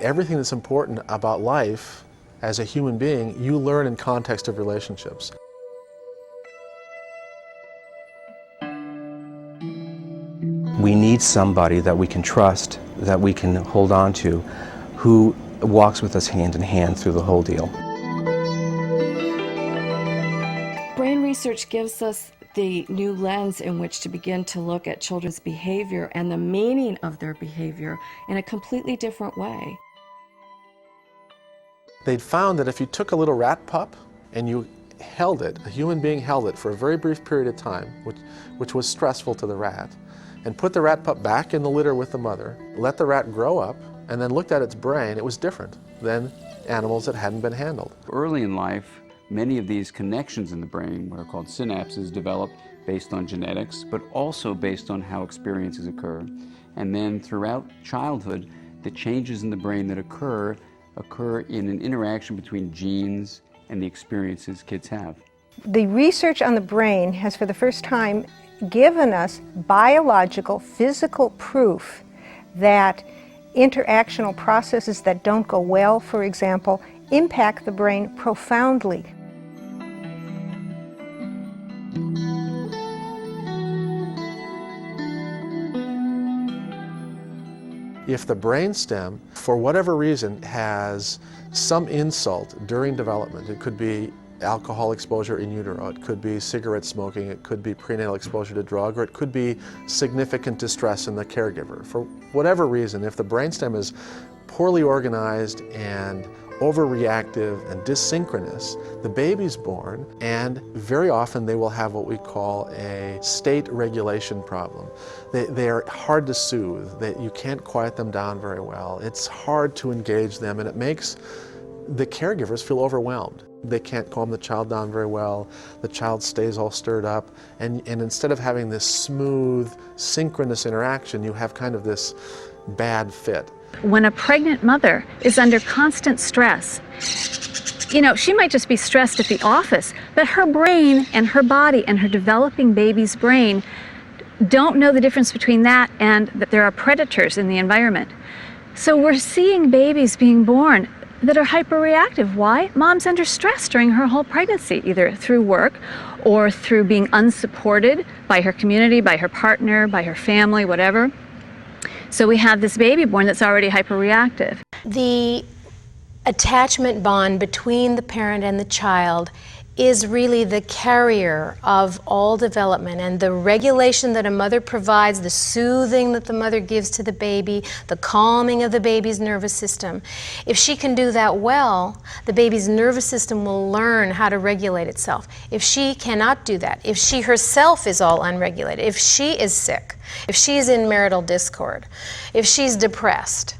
everything that's important about life as a human being, you learn in context of relationships. We need somebody that we can trust, that we can hold on to, who walks with us hand in hand through the whole deal. Brain research gives us the new lens in which to begin to look at children's behavior and the meaning of their behavior in a completely different way. They'd found that if you took a little rat pup and you held it, a human being held it for a very brief period of time, which was stressful to the rat, and put the rat pup back in the litter with the mother, let the rat grow up, and then looked at its brain, it was different than animals that hadn't been handled. Early in life, many of these connections in the brain, what are called synapses, develop based on genetics, but also based on how experiences occur. And then throughout childhood, the changes in the brain that occur in an interaction between genes and the experiences kids have. The research on the brain has for the first time given us biological, physical proof that interactional processes that don't go well, for example, impact the brain profoundly. If the brainstem, for whatever reason, has some insult during development, it could be alcohol exposure in utero, it could be cigarette smoking, it could be prenatal exposure to drug, or it could be significant distress in the caregiver. For whatever reason, if the brainstem is poorly organized and overreactive and dysynchronous, the baby's born, and very often they will have what we call a state regulation problem. They are hard to soothe, you can't quiet them down very well, it's hard to engage them, and it makes the caregivers feel overwhelmed. They can't calm the child down very well, the child stays all stirred up, and instead of having this smooth, synchronous interaction, you have kind of this bad fit. When a pregnant mother is under constant stress, she might just be stressed at the office, but her brain and her body and her developing baby's brain don't know the difference between that and that there are predators in the environment. So we're seeing babies being born that are hyperreactive. Why? Mom's under stress during her whole pregnancy, either through work or through being unsupported by her community, by her partner, by her family, whatever. So we have this baby born that's already hyperreactive. The attachment bond between the parent and the child is really the carrier of all development, and the regulation that a mother provides, the soothing that the mother gives to the baby, the calming of the baby's nervous system. If she can do that well, the baby's nervous system will learn how to regulate itself. If she cannot do that, if she herself is all unregulated, if she is sick, if she's in marital discord, if she's depressed,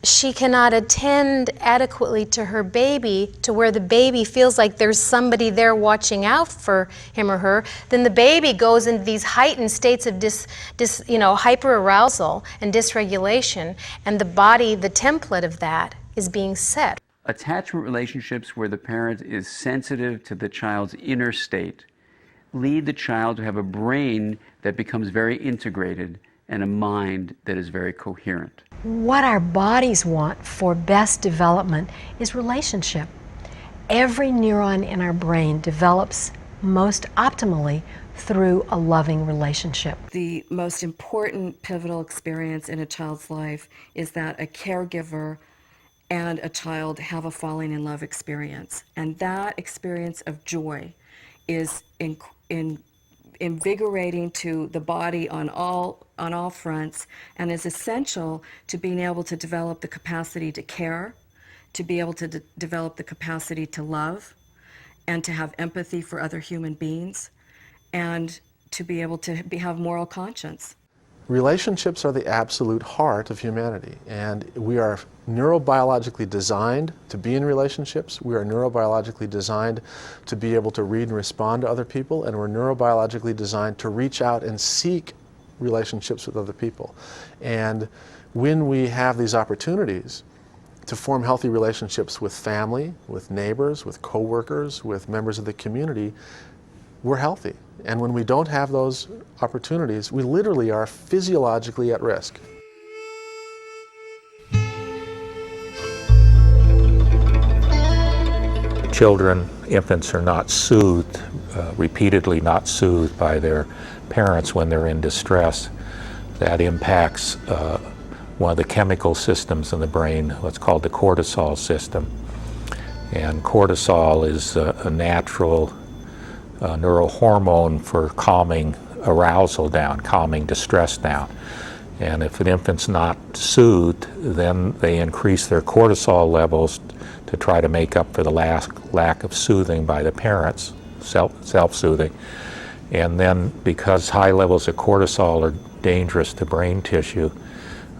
she cannot attend adequately to her baby to where the baby feels like there's somebody there watching out for him or her, then the baby goes into these heightened states of hyperarousal and dysregulation, and the body, the template of that, is being set. Attachment relationships where the parent is sensitive to the child's inner state lead the child to have a brain that becomes very integrated and a mind that is very coherent. What our bodies want for best development is relationship. Every neuron in our brain develops most optimally through a loving relationship. The most important pivotal experience in a child's life is that a caregiver and a child have a falling in love experience. And that experience of joy is invigorating to the body on all fronts, and is essential to being able to develop the capacity to care, to be able to develop the capacity to love, and to have empathy for other human beings, and to be able to have moral conscience. Relationships are the absolute heart of humanity, and we are neurobiologically designed to be in relationships. We are neurobiologically designed to be able to read and respond to other people, and we're neurobiologically designed to reach out and seek relationships with other people. And when we have these opportunities to form healthy relationships with family, with neighbors, with coworkers, with members of the community, we're healthy. And when we don't have those opportunities, we literally are physiologically at risk. infants are not soothed, repeatedly not soothed by their parents when they're in distress, that impacts one of the chemical systems in the brain, what's called the cortisol system. And cortisol is a natural neurohormone for calming arousal down, calming distress down. And if an infant's not soothed, then they increase their cortisol levels to try to make up for the lack of soothing by the parents, self-soothing. And then because high levels of cortisol are dangerous to brain tissue,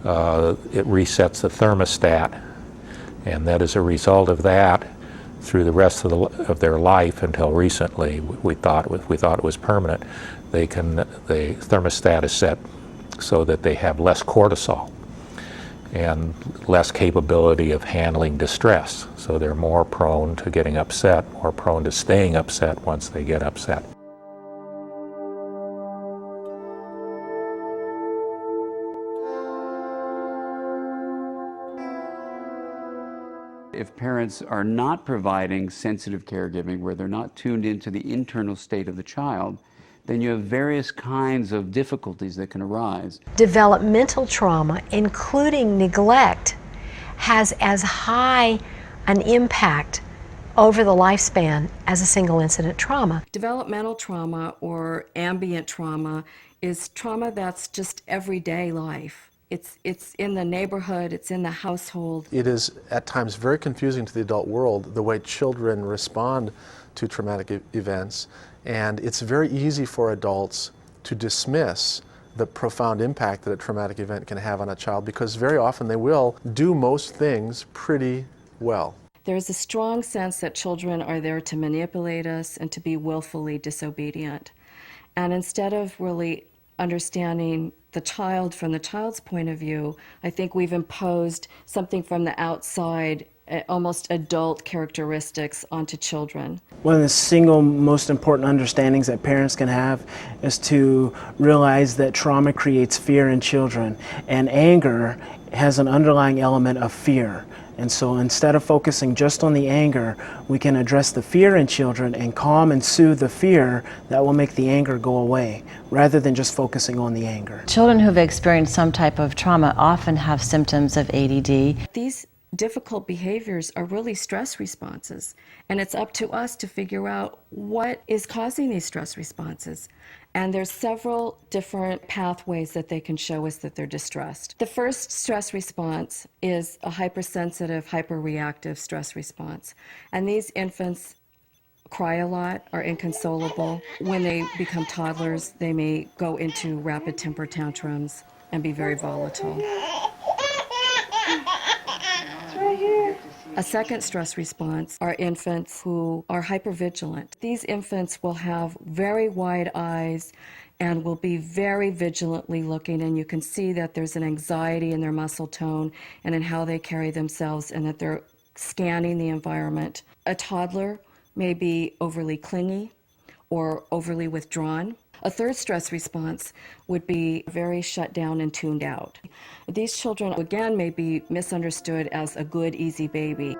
it resets the thermostat. And that as a result of that, through the rest of their life until recently, we thought it was permanent, the thermostat is set so that they have less cortisol and less capability of handling distress. So they're more prone to getting upset, more prone to staying upset once they get upset. If parents are not providing sensitive caregiving, where they're not tuned into the internal state of the child, then you have various kinds of difficulties that can arise. Developmental trauma, including neglect, has as high an impact over the lifespan as a single incident trauma. Developmental trauma or ambient trauma is trauma that's just everyday life. It's in the neighborhood, it's in the household. It is at times very confusing to the adult world the way children respond to traumatic events, and it's very easy for adults to dismiss the profound impact that a traumatic event can have on a child, because very often they will do most things pretty well. There's a strong sense that children are there to manipulate us and to be willfully disobedient. And instead of really understanding the child from the child's point of view, I think we've imposed something from the outside, almost adult characteristics onto children. One of the single most important understandings that parents can have is to realize that trauma creates fear in children, and anger has an underlying element of fear. And so instead of focusing just on the anger, we can address the fear in children and calm and soothe the fear that will make the anger go away, rather than just focusing on the anger. Children who've experienced some type of trauma often have symptoms of ADD. These difficult behaviors are really stress responses, and it's up to us to figure out what is causing these stress responses. And there's several different pathways that they can show us that they're distressed. The first stress response is a hypersensitive, hyperreactive stress response. And these infants cry a lot, are inconsolable. When they become toddlers, they may go into rapid temper tantrums and be very volatile. A second stress response are infants who are hypervigilant. These infants will have very wide eyes and will be very vigilantly looking, and you can see that there's an anxiety in their muscle tone and in how they carry themselves, and that they're scanning the environment. A toddler may be overly clingy or overly withdrawn. A third stress response would be very shut down and tuned out. These children, again, may be misunderstood as a good, easy baby.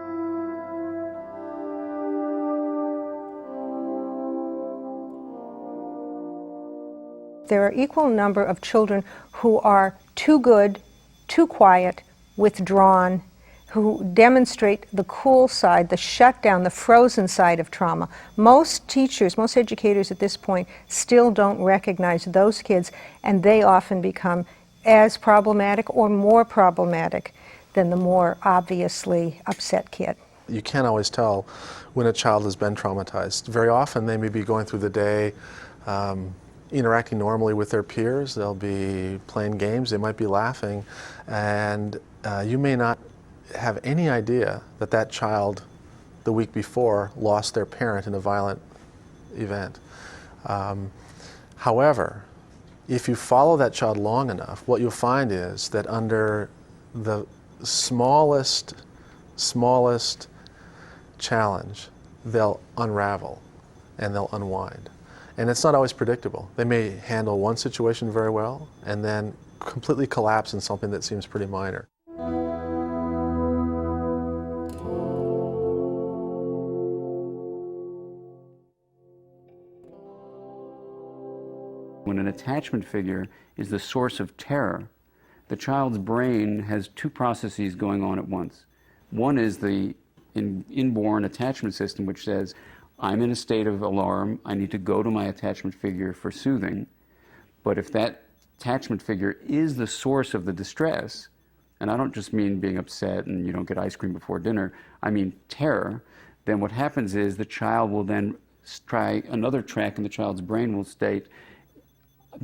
There are equal number of children who are too good, too quiet, withdrawn, who demonstrate the cool side, the shutdown, the frozen side of trauma. Most teachers, most educators at this point still don't recognize those kids, and they often become as problematic or more problematic than the more obviously upset kid. You can't always tell when a child has been traumatized. Very often they may be going through the day interacting normally with their peers. They'll be playing games, they might be laughing, and you may not have any idea that that child the week before lost their parent in a violent event. However, if you follow that child long enough, what you'll find is that under the smallest challenge, they'll unravel and they'll unwind. And it's not always predictable. They may handle one situation very well and then completely collapse in something that seems pretty minor. an attachment figure is the source of terror, the child's brain has two processes going on at once. One is the inborn attachment system, which says, I'm in a state of alarm, I need to go to my attachment figure for soothing. But if that attachment figure is the source of the distress, and I don't just mean being upset and you don't get ice cream before dinner, I mean terror, then what happens is the child will then try another track in the child's brain will state,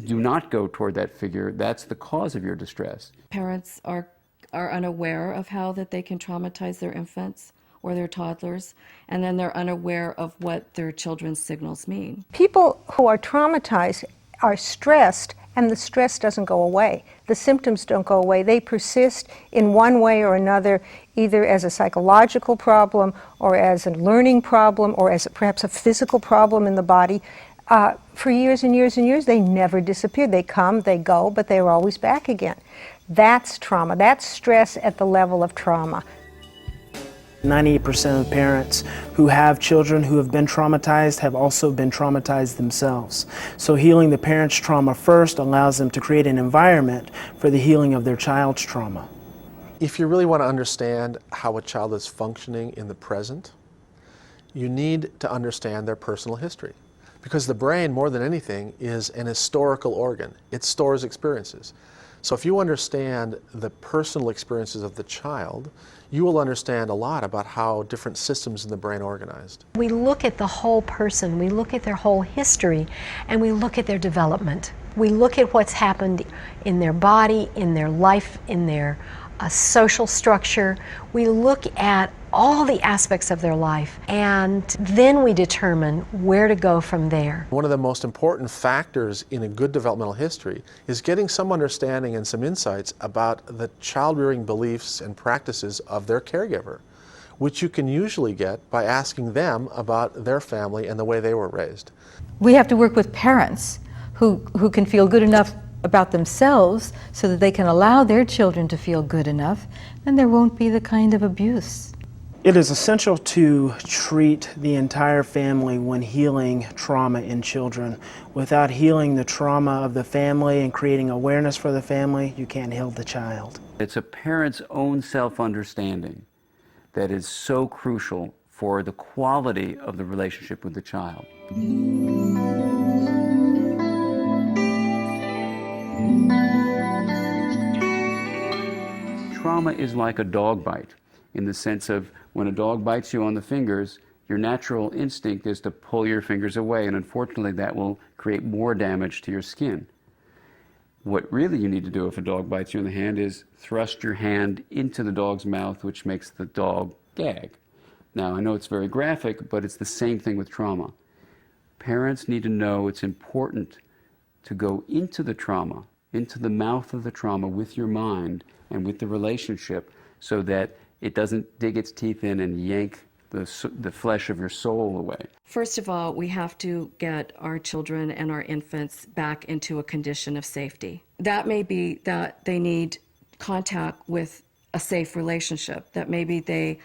do not go toward that figure, that's the cause of your distress. Parents are unaware of how that they can traumatize their infants or their toddlers, and then they're unaware of what their children's signals mean. People who are traumatized are stressed, and the stress doesn't go away. The symptoms don't go away. They persist in one way or another, either as a psychological problem or as a learning problem or as perhaps a physical problem in the body. For years and years and years, they never disappear. They come, they go, but they're always back again. That's trauma. That's stress at the level of trauma. 98% of parents who have children who have been traumatized have also been traumatized themselves. So healing the parent's trauma first allows them to create an environment for the healing of their child's trauma. If you really want to understand how a child is functioning in the present, you need to understand their personal history. Because the brain, more than anything, is an historical organ. It stores experiences. So if you understand the personal experiences of the child, you will understand a lot about how different systems in the brain are organized. We look at the whole person, we look at their whole history, and we look at their development. We look at what's happened in their body, in their life, in their social structure. We look at all the aspects of their life, and then we determine where to go from there. One of the most important factors in a good developmental history is getting some understanding and some insights about the child-rearing beliefs and practices of their caregiver, which you can usually get by asking them about their family and the way they were raised. We have to work with parents who can feel good enough about themselves so that they can allow their children to feel good enough, and there won't be the kind of abuse. It is essential to treat the entire family when healing trauma in children. Without healing the trauma of the family and creating awareness for the family, you can't heal the child. It's a parent's own self-understanding that is so crucial for the quality of the relationship with the child. Trauma is like a dog bite, in the sense of when a dog bites you on the fingers, your natural instinct is to pull your fingers away, and unfortunately that will create more damage to your skin. What really you need to do if a dog bites you in the hand is thrust your hand into the dog's mouth, which makes the dog gag. Now, I know it's very graphic, but it's the same thing with trauma. Parents need to know it's important to go into the trauma, into the mouth of the trauma with your mind and with the relationship, so that it doesn't dig its teeth in and yank the flesh of your soul away. First of all, we have to get our children and our infants back into a condition of safety. That may be that they need contact with a safe relationship, that maybe they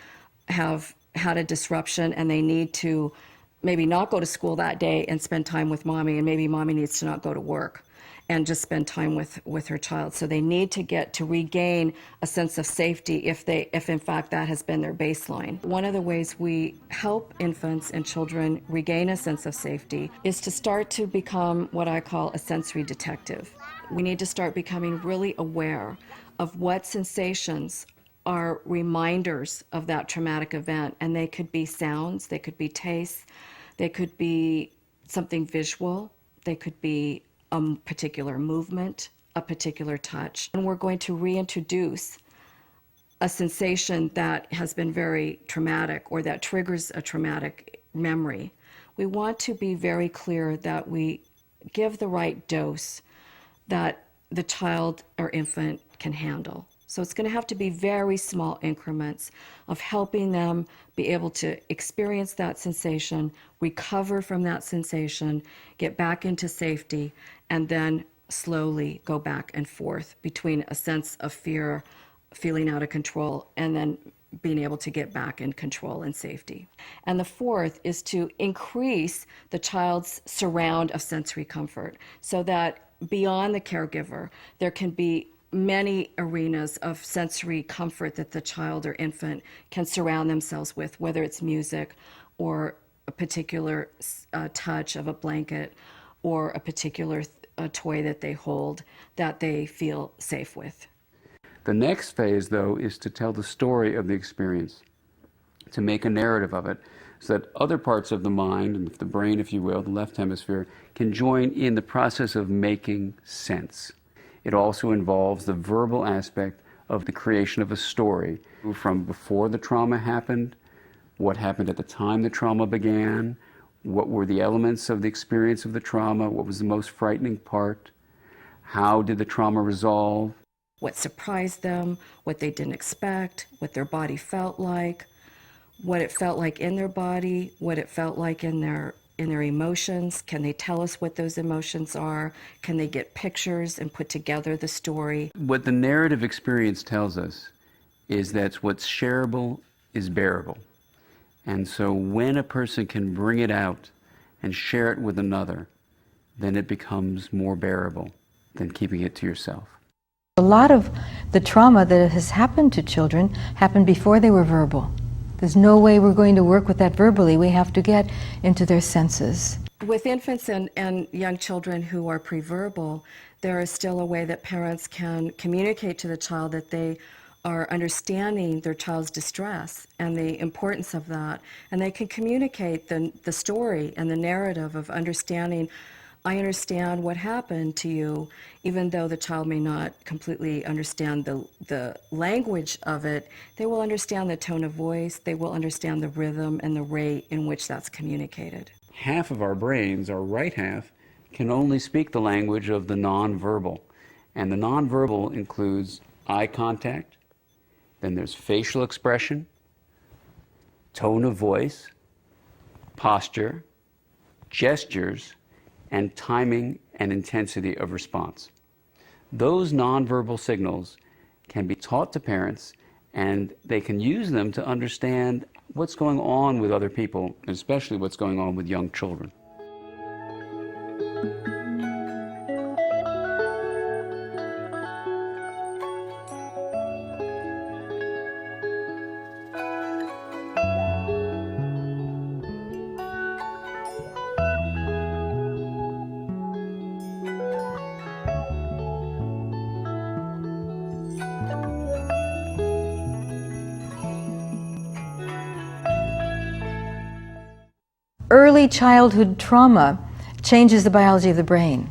have had a disruption and they need to maybe not go to school that day and spend time with mommy, and maybe mommy needs to not go to work and just spend time with her child. So they need to get to regain a sense of safety if in fact that has been their baseline. One of the ways we help infants and children regain a sense of safety is to start to become what I call a sensory detective. We need to start becoming really aware of what sensations are reminders of that traumatic event, and they could be sounds, they could be tastes, they could be something visual, they could be a particular movement, a particular touch. And we're going to reintroduce a sensation that has been very traumatic or that triggers a traumatic memory. We want to be very clear that we give the right dose that the child or infant can handle. So it's going to have to be very small increments of helping them be able to experience that sensation, recover from that sensation, get back into safety, and then slowly go back and forth between a sense of fear, feeling out of control, and then being able to get back in control and safety. And the fourth is to increase the child's surround of sensory comfort so that beyond the caregiver, there can be many arenas of sensory comfort that the child or infant can surround themselves with, whether it's music or a particular touch of a blanket or a particular toy that they hold that they feel safe with. The next phase, though, is to tell the story of the experience, to make a narrative of it, so that other parts of the mind, and the brain, if you will, the left hemisphere, can join in the process of making sense. It also involves the verbal aspect of the creation of a story from before the trauma happened, what happened at the time the trauma began, what were the elements of the experience of the trauma, what was the most frightening part, how did the trauma resolve, what surprised them, what they didn't expect, what their body felt like, what it felt like in their body, what it felt like in their emotions. Can they tell us what those emotions are? Can they get pictures and put together the story? What the narrative experience tells us is that what's shareable is bearable. And so when a person can bring it out and share it with another, then it becomes more bearable than keeping it to yourself. A lot of the trauma that has happened to children happened before they were verbal. There's no way we're going to work with that verbally. We have to get into their senses. With infants and young children who are preverbal, there is still a way that parents can communicate to the child that they are understanding their child's distress and the importance of that. And they can communicate the story and the narrative of understanding, I understand what happened to you, even though the child may not completely understand the language of it. They will understand the tone of voice, they will understand the rhythm and the rate in which that's communicated. Half of our brains, our right half, can only speak the language of the nonverbal. And the nonverbal includes eye contact, then there's facial expression, tone of voice, posture, gestures, and timing and intensity of response. Those nonverbal signals can be taught to parents, and they can use them to understand what's going on with other people, and especially what's going on with young children. Early childhood trauma changes the biology of the brain.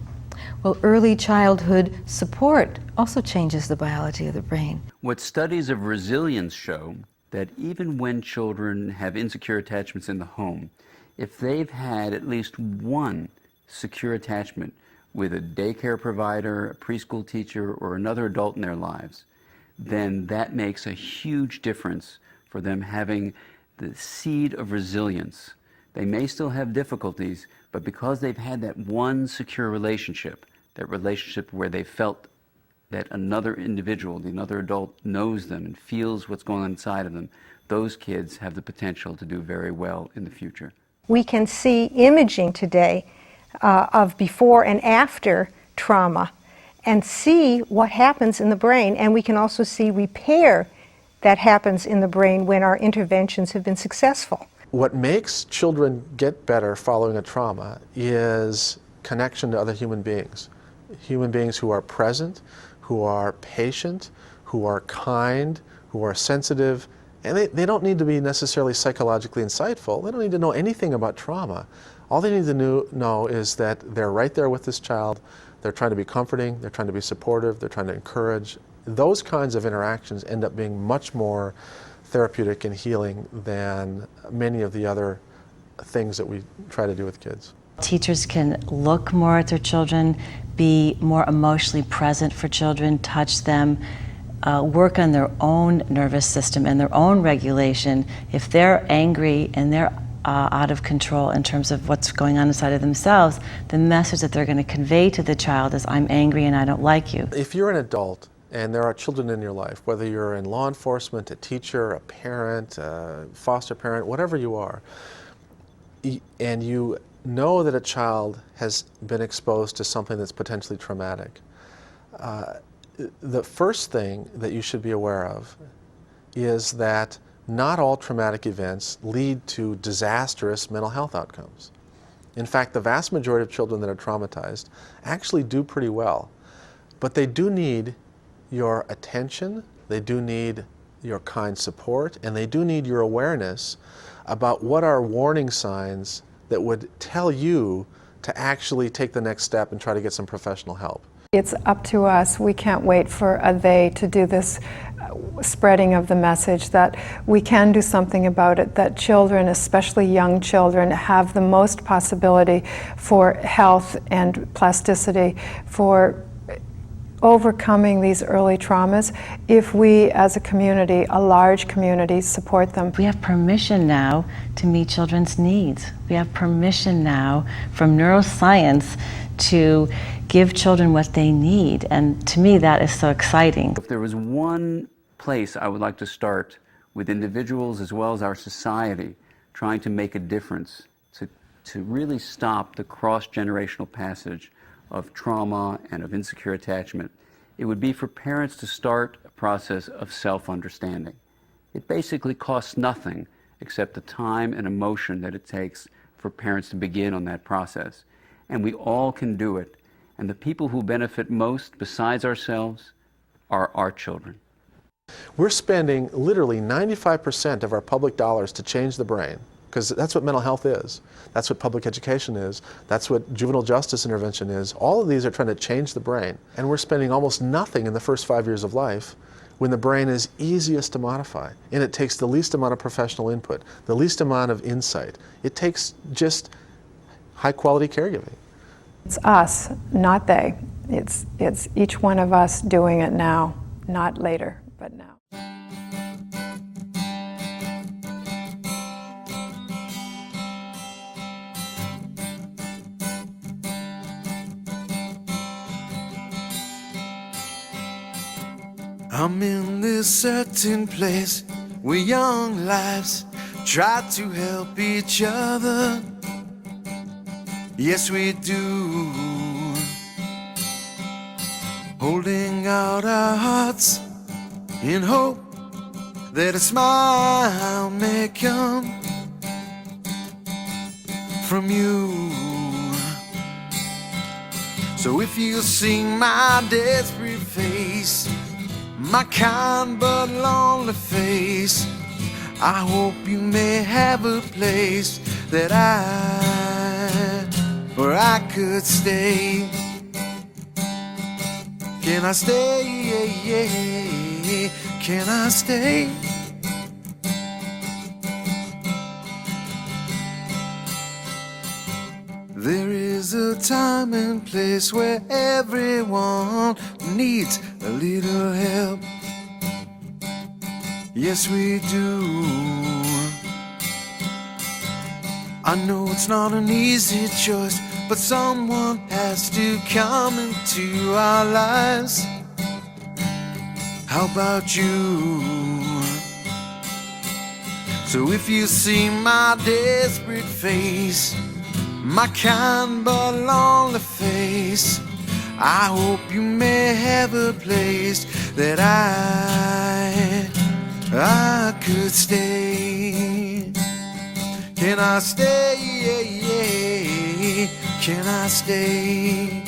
Well, early childhood support also changes the biology of the brain. What studies of resilience show that even when children have insecure attachments in the home, if they've had at least one secure attachment with a daycare provider, a preschool teacher, or another adult in their lives, then that makes a huge difference for them having the seed of resilience. They may still have difficulties, but because they've had that one secure relationship, that relationship where they felt that another individual, another adult knows them and feels what's going on inside of them, those kids have the potential to do very well in the future. We can see imaging today of before and after trauma and see what happens in the brain, and we can also see repair that happens in the brain when our interventions have been successful. What makes children get better following a trauma is connection to other human beings who are present, who are patient, who are kind, who are sensitive, and they don't need to be necessarily psychologically insightful. They don't need to know anything about trauma. All they need to know is that they're right there with this child, they're trying to be comforting, they're trying to be supportive, they're trying to encourage. Those kinds of interactions end up being much more therapeutic and healing than many of the other things that we try to do with kids. Teachers can look more at their children, be more emotionally present for children, touch them, work on their own nervous system and their own regulation. If they're angry and they're out of control in terms of what's going on inside of themselves, the message that they're going to convey to the child is, I'm angry and I don't like you. If you're an adult and there are children in your life, whether you're in law enforcement, a teacher, a parent, a foster parent, whatever you are, and you know that a child has been exposed to something that's potentially traumatic, the first thing that you should be aware of is that not all traumatic events lead to disastrous mental health outcomes. In fact, the vast majority of children that are traumatized actually do pretty well, but they do need your attention, they do need your kind support, and they do need your awareness about what are warning signs that would tell you to actually take the next step and try to get some professional help. It's up to us. We can't wait for a they to do this spreading of the message that we can do something about it, that children, especially young children, have the most possibility for health and plasticity, for overcoming these early traumas if we as a community, a large community, support them. We have permission now to meet children's needs. We have permission now from neuroscience to give children what they need, and to me that is so exciting. If there was one place I would like to start with individuals as well as our society trying to make a difference, to really stop the cross-generational passage of trauma and of insecure attachment, it would be for parents to start a process of self-understanding. It basically costs nothing except the time and emotion that it takes for parents to begin on that process. And we all can do it. And the people who benefit most, besides ourselves, are our children. We're spending literally 95% of our public dollars to change the brain, because that's what mental health is. That's what public education is. That's what juvenile justice intervention is. All of these are trying to change the brain. And we're spending almost nothing in the first 5 years of life when the brain is easiest to modify. And it takes the least amount of professional input, the least amount of insight. It takes just high-quality caregiving. It's us, not they. It's each one of us doing it now, not later, but now. I'm in this certain place where young lives try to help each other. Yes, we do. Holding out our hearts in hope that a smile may come from you. So if you see my desperate face, my kind but lonely face, I hope you may have a place that where I could stay. Can I stay? Can I stay? There is a time and place where everyone needs a little help. Yes, we do. I know it's not an easy choice, but someone has to come into our lives. How about you? So if you see my desperate face, my kind but lonely face, I hope you may have a place that I could stay. Can I stay? Can I stay?